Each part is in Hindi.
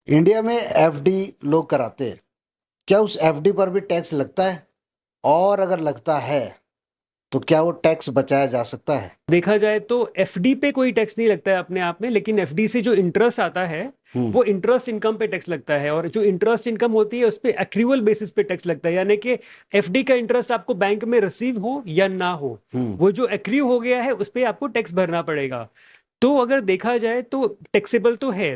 इंडिया में एफडी लोग कराते हैं, क्या उस एफडी पर भी टैक्स लगता है? और अगर लगता है तो क्या वो टैक्स बचाया जा सकता है? देखा जाए तो एफडी पे कोई टैक्स नहीं लगता है अपने आप में, लेकिन एफडी से जो इंटरेस्ट आता है हम्म। वो इंटरेस्ट इनकम पे टैक्स लगता है, और जो इंटरेस्ट इनकम होती है उस पे एक्रूअल बेसिस पे टैक्स लगता है, यानी कि एफडी का इंटरेस्ट आपको बैंक में रिसीव हो या ना हो, हम्म। वो जो एक्रू हो गया है उस पे आपको टैक्स भरना पड़ेगा। तो अगर देखा जाए तो टैक्सेबल तो है।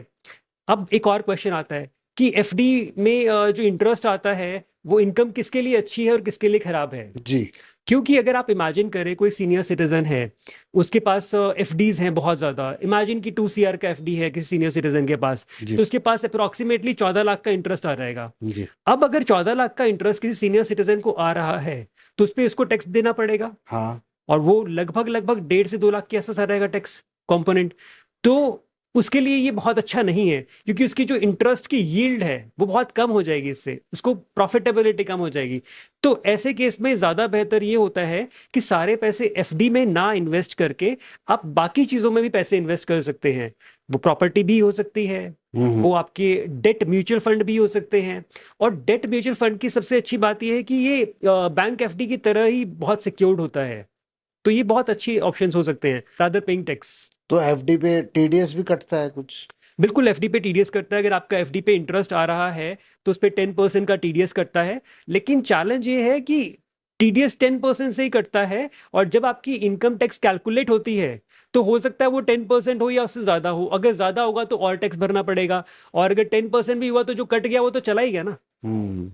अब एक और क्वेश्चन आता है कि एफडी में जो इंटरेस्ट आता है वो इनकम किसके लिए अच्छी है और किसके लिए खराब है। जी। क्योंकि अगर आप इमेजिन करें कोई सीनियर सिटीजन है, उसके पास एफडीज हैं बहुत ज्यादा, इमेजिन कि 2 CR का एफडी है किसी सीनियर सिटीजन के पास, जी। तो उसके पास अप्रोक्सीमेटली 14 लाख का इंटरेस्ट आ जाएगा। जी। अब अगर 14 लाख का इंटरेस्ट किसी सीनियर सिटीजन को आ रहा है तो उस पर उसको टैक्स देना पड़ेगा, हाँ। और वो लगभग लगभग 1.5 से 2 लाख के आसपास आ जाएगा टैक्स कंपोनेंट। तो उसके लिए ये बहुत अच्छा नहीं है, क्योंकि उसकी जो इंटरेस्ट की यील्ड है वो बहुत कम हो जाएगी, इससे उसको प्रॉफिटेबिलिटी कम हो जाएगी। तो ऐसे केस में ज्यादा बेहतर ये होता है कि सारे पैसे एफडी में ना इन्वेस्ट करके आप बाकी चीजों में भी पैसे इन्वेस्ट कर सकते हैं। वो प्रॉपर्टी भी हो सकती है, हम्म। वो आपके डेट म्यूचुअल फंड भी हो सकते हैं। और डेट म्यूचुअल फंड की सबसे अच्छी बात यह है कि ये बैंक एफडी की तरह ही बहुत सिक्योर्ड होता है। तो ये बहुत अच्छी ऑप्शंस हो सकते हैं रादर पेइंग टैक्स। तो एफडी पे टीडीएस भी कटता है कुछ? बिल्कुल, एफडी पे टीडीएस कटता है। अगर आपका एफडी पे इंटरेस्ट आ रहा है तो उस पे 10% का टीडीएस कटता है। लेकिन चैलेंज ये है कि टीडीएस 10% से ही कटता है, और जब आपकी इनकम टैक्स कैलकुलेट होती है तो हो सकता है वो 10% हो या उससे ज्यादा हो। अगर ज्यादा होगा तो और टैक्स भरना पड़ेगा, और अगर 10% भी हुआ तो जो कट गया वो तो चला ही गया ना। हम्म।